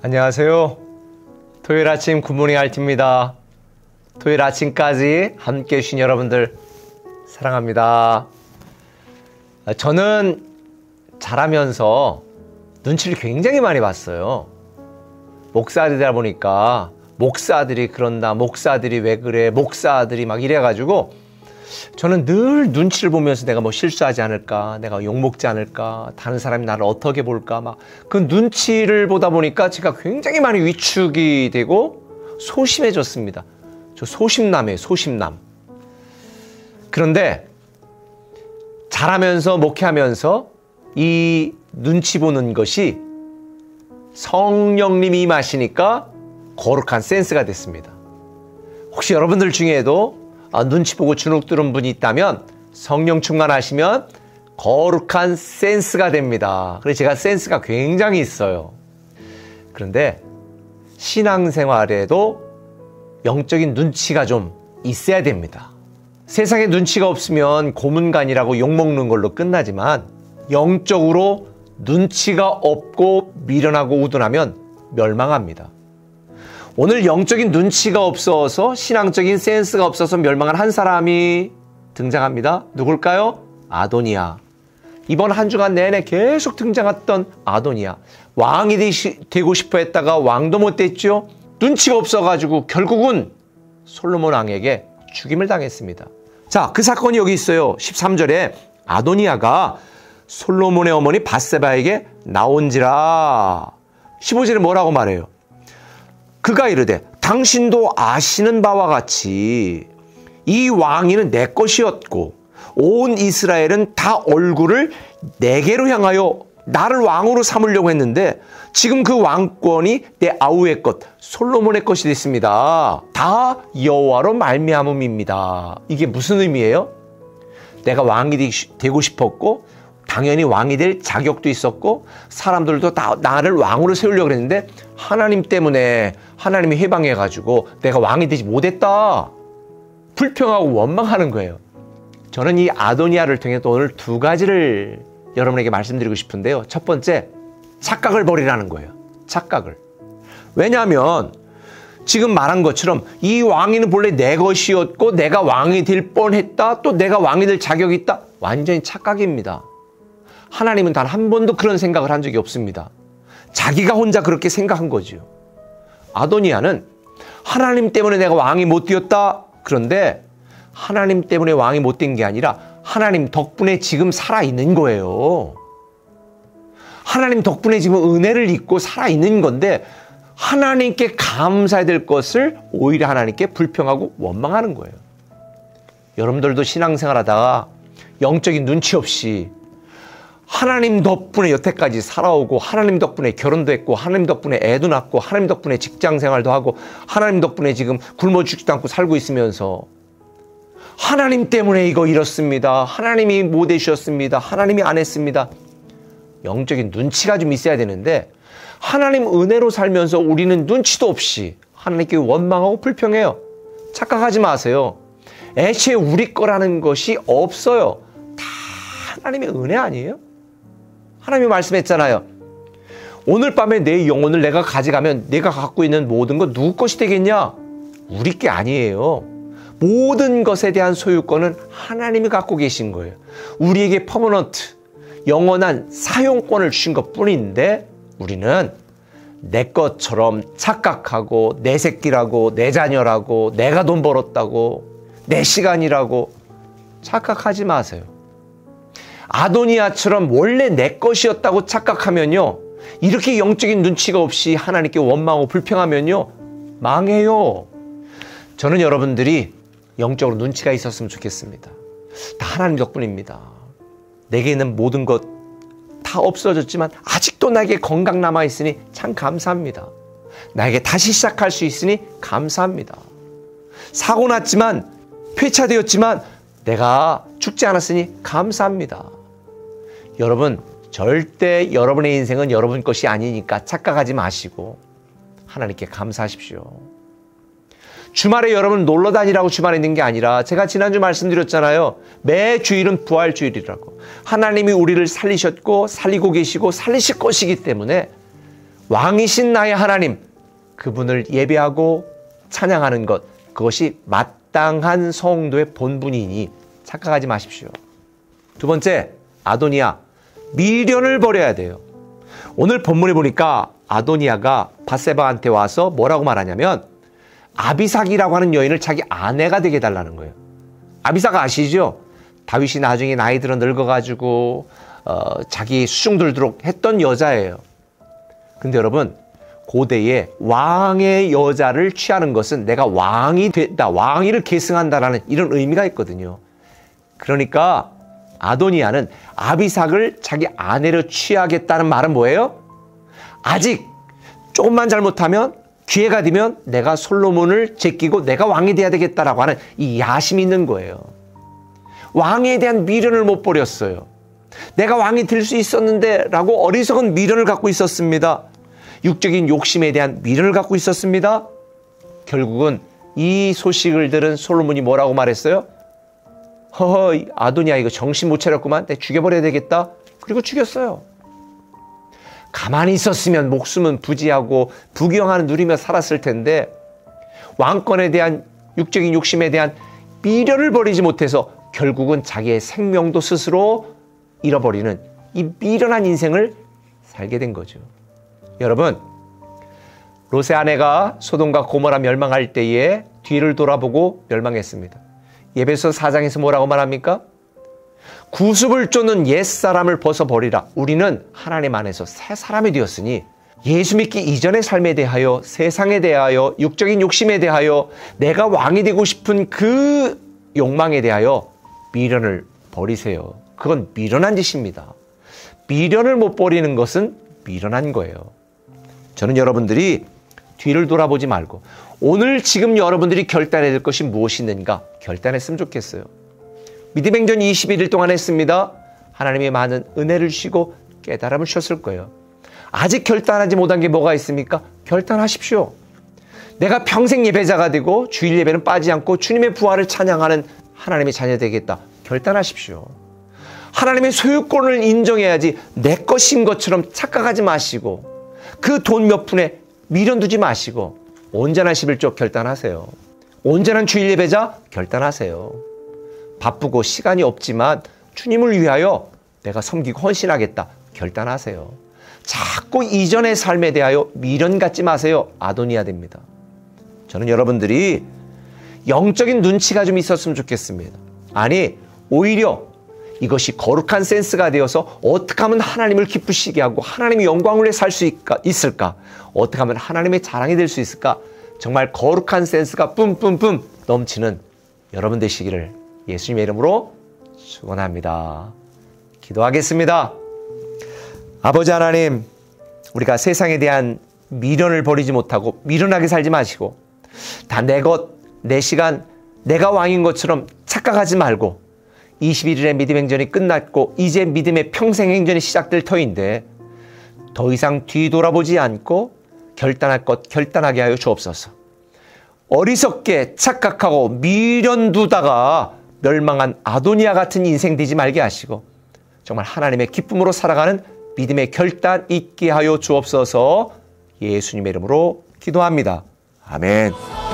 안녕하세요. 토요일 아침 굿모닝 알티입니다. 토요일 아침까지 함께 해주신 여러분들 사랑합니다. 저는 자라면서 눈치를 굉장히 많이 봤어요. 목사들이다 보니까 목사들이 그런다, 목사들이 왜 그래, 목사들이 막 이래가지고 저는 늘 눈치를 보면서 내가 뭐 실수하지 않을까, 내가 욕먹지 않을까, 다른 사람이 나를 어떻게 볼까, 막 그 눈치를 보다 보니까 제가 굉장히 많이 위축이 되고 소심해졌습니다. 저 소심남이에요, 소심남. 그런데 자라면서 목회하면서 이 눈치 보는 것이 성령님이 임하시니까 거룩한 센스가 됐습니다. 혹시 여러분들 중에도 눈치 보고 주눅 들은 분이 있다면 성령 충만하시면 거룩한 센스가 됩니다. 그래서 제가 센스가 굉장히 있어요. 그런데 신앙생활에도 영적인 눈치가 좀 있어야 됩니다. 세상에 눈치가 없으면 고문관이라고 욕먹는 걸로 끝나지만 영적으로 눈치가 없고 미련하고 우둔하면 멸망합니다. 오늘 영적인 눈치가 없어서 신앙적인 센스가 없어서 멸망한 한 사람이 등장합니다. 누굴까요? 아도니아. 이번 한 주간 내내 계속 등장했던 아도니아. 왕이 되고 싶어 했다가 왕도 못 됐죠. 눈치가 없어가지고 결국은 솔로몬 왕에게 죽임을 당했습니다. 자, 그 사건이 여기 있어요. 13절에 아도니아가 솔로몬의 어머니 밧세바에게 나온지라. 15절에 뭐라고 말해요? 그가 이르되 당신도 아시는 바와 같이 이 왕위는 내 것이었고 온 이스라엘은 다 얼굴을 내게로 향하여 나를 왕으로 삼으려고 했는데 지금 그 왕권이 내 아우의 것 솔로몬의 것이 됐습니다. 다 여호와로 말미암음입니다. 이게 무슨 의미예요? 내가 왕이 되고 싶었고 당연히 왕이 될 자격도 있었고 사람들도 다 나를 왕으로 세우려고 했는데 하나님 때문에 하나님이 해방해가지고 내가 왕이 되지 못했다. 불평하고 원망하는 거예요. 저는 이 아도니아를 통해 또 오늘 두 가지를 여러분에게 말씀드리고 싶은데요. 첫 번째, 착각을 버리라는 거예요. 착각을. 왜냐하면 지금 말한 것처럼 이 왕위는 본래 내 것이었고 내가 왕이 될 뻔했다. 또 내가 왕이 될 자격이 있다. 완전히 착각입니다. 하나님은 단 한 번도 그런 생각을 한 적이 없습니다. 자기가 혼자 그렇게 생각한 거죠. 아도니아는 하나님 때문에 내가 왕이 못 되었다. 그런데 하나님 때문에 왕이 못 된 게 아니라 하나님 덕분에 지금 살아있는 거예요. 하나님 덕분에 지금 은혜를 입고 살아있는 건데 하나님께 감사해야 될 것을 오히려 하나님께 불평하고 원망하는 거예요. 여러분들도 신앙생활 하다가 영적인 눈치 없이 하나님 덕분에 여태까지 살아오고 하나님 덕분에 결혼도 했고 하나님 덕분에 애도 낳고 하나님 덕분에 직장생활도 하고 하나님 덕분에 지금 굶어 죽지도 않고 살고 있으면서 하나님 때문에 이거 이렇습니다. 하나님이 못 해주셨습니다. 하나님이 안 했습니다. 영적인 눈치가 좀 있어야 되는데 하나님 은혜로 살면서 우리는 눈치도 없이 하나님께 원망하고 불평해요. 착각하지 마세요. 애초에 우리 거라는 것이 없어요. 다 하나님의 은혜 아니에요? 하나님이 말씀했잖아요. 오늘 밤에 내 영혼을 내가 가져가면 내가 갖고 있는 모든 건 누구 것이 되겠냐? 우리 게 아니에요. 모든 것에 대한 소유권은 하나님이 갖고 계신 거예요. 우리에게 퍼머넌트, 영원한 사용권을 주신 것뿐인데 우리는 내 것처럼 착각하고 내 새끼라고 내 자녀라고 내가 돈 벌었다고 내 시간이라고 착각하지 마세요. 아도니아처럼 원래 내 것이었다고 착각하면요. 이렇게 영적인 눈치가 없이 하나님께 원망하고 불평하면요. 망해요. 저는 여러분들이 영적으로 눈치가 있었으면 좋겠습니다. 다 하나님 덕분입니다. 내게 있는 모든 것 다 없어졌지만 아직도 나에게 건강 남아있으니 참 감사합니다. 나에게 다시 시작할 수 있으니 감사합니다. 사고 났지만 폐차되었지만 내가 죽지 않았으니 감사합니다. 여러분 절대 여러분의 인생은 여러분 것이 아니니까 착각하지 마시고 하나님께 감사하십시오. 주말에 여러분 놀러 다니라고 주말에 있는 게 아니라 제가 지난주 말씀드렸잖아요. 매 주일은 부활주일이라고. 하나님이 우리를 살리셨고 살리고 계시고 살리실 것이기 때문에 왕이신 나의 하나님, 그분을 예배하고 찬양하는 것, 그것이 마땅한 성도의 본분이니 착각하지 마십시오. 두 번째, 아도니아, 미련을 버려야 돼요. 오늘 본문에 보니까 아도니아가 밧세바한테 와서 뭐라고 말하냐면 아비삭이라고 하는 여인을 자기 아내가 되게 해달라는 거예요. 아비삭 아시죠? 다윗이 나중에 나이 들어 늙어가지고 자기 수중 들도록 했던 여자예요. 근데 여러분, 고대에 왕의 여자를 취하는 것은 내가 왕이 됐다, 왕위를 계승한다라는 이런 의미가 있거든요. 그러니까 아도니아는 아비삭을 자기 아내로 취하겠다는 말은 뭐예요? 아직 조금만 잘못하면, 기회가 되면 내가 솔로몬을 제끼고 내가 왕이 돼야 되겠다라고 하는 이 야심이 있는 거예요. 왕에 대한 미련을 못 버렸어요. 내가 왕이 될 수 있었는데 라고 어리석은 미련을 갖고 있었습니다. 육적인 욕심에 대한 미련을 갖고 있었습니다. 결국은 이 소식을 들은 솔로몬이 뭐라고 말했어요? 허허, 아도니아 이거 정신 못 차렸구만. 내가 죽여버려야 되겠다. 그리고 죽였어요. 가만히 있었으면 목숨은 부지하고 부귀영화를 누리며 살았을 텐데 왕권에 대한 육적인 욕심에 대한 미련을 버리지 못해서 결국은 자기의 생명도 스스로 잃어버리는 이 미련한 인생을 살게 된 거죠. 여러분, 롯의 아내가 소돔과 고모라 멸망할 때에 뒤를 돌아보고 멸망했습니다. 에베소 4장에서 뭐라고 말합니까? 구습을 쫓는 옛사람을 벗어버리라. 우리는 하나님 안에서 새 사람이 되었으니 예수 믿기 이전의 삶에 대하여, 세상에 대하여, 육적인 욕심에 대하여, 내가 왕이 되고 싶은 그 욕망에 대하여 미련을 버리세요. 그건 미련한 짓입니다. 미련을 못 버리는 것은 미련한 거예요. 저는 여러분들이 뒤를 돌아보지 말고 오늘 지금 여러분들이 결단해야 될 것이 무엇이 있는가 결단했으면 좋겠어요. 믿음의 행전 21일 동안 했습니다. 하나님의 많은 은혜를 주시고 깨달음을 주셨을 거예요. 아직 결단하지 못한 게 뭐가 있습니까? 결단하십시오. 내가 평생 예배자가 되고 주일 예배는 빠지지 않고 주님의 부활을 찬양하는 하나님의 자녀 되겠다. 결단하십시오. 하나님의 소유권을 인정해야지 내 것인 것처럼 착각하지 마시고 그 돈 몇 푼에 미련 두지 마시고 온전한 11조 결단하세요. 온전한 주일 예배자 결단하세요. 바쁘고 시간이 없지만 주님을 위하여 내가 섬기고 헌신하겠다 결단하세요. 자꾸 이전의 삶에 대하여 미련 갖지 마세요. 아도니아 됩니다. 저는 여러분들이 영적인 눈치가 좀 있었으면 좋겠습니다. 아니, 오히려 이것이 거룩한 센스가 되어서 어떻게 하면 하나님을 기쁘시게 하고 하나님의 영광을 살 수 있을까? 어떻게 하면 하나님의 자랑이 될 수 있을까? 정말 거룩한 센스가 뿜뿜뿜 넘치는 여러분 되시기를 예수님의 이름으로 축원합니다. 기도하겠습니다. 아버지 하나님, 우리가 세상에 대한 미련을 버리지 못하고 미련하게 살지 마시고 다 내 것, 내 시간, 내가 왕인 것처럼 착각하지 말고 21일의 믿음 행전이 끝났고 이제 믿음의 평생 행전이 시작될 터인데 더 이상 뒤돌아보지 않고 결단할 것 결단하게 하여 주옵소서. 어리석게 착각하고 미련 두다가 멸망한 아도니아 같은 인생 되지 말게 하시고 정말 하나님의 기쁨으로 살아가는 믿음의 결단 있게 하여 주옵소서. 예수님의 이름으로 기도합니다. 아멘.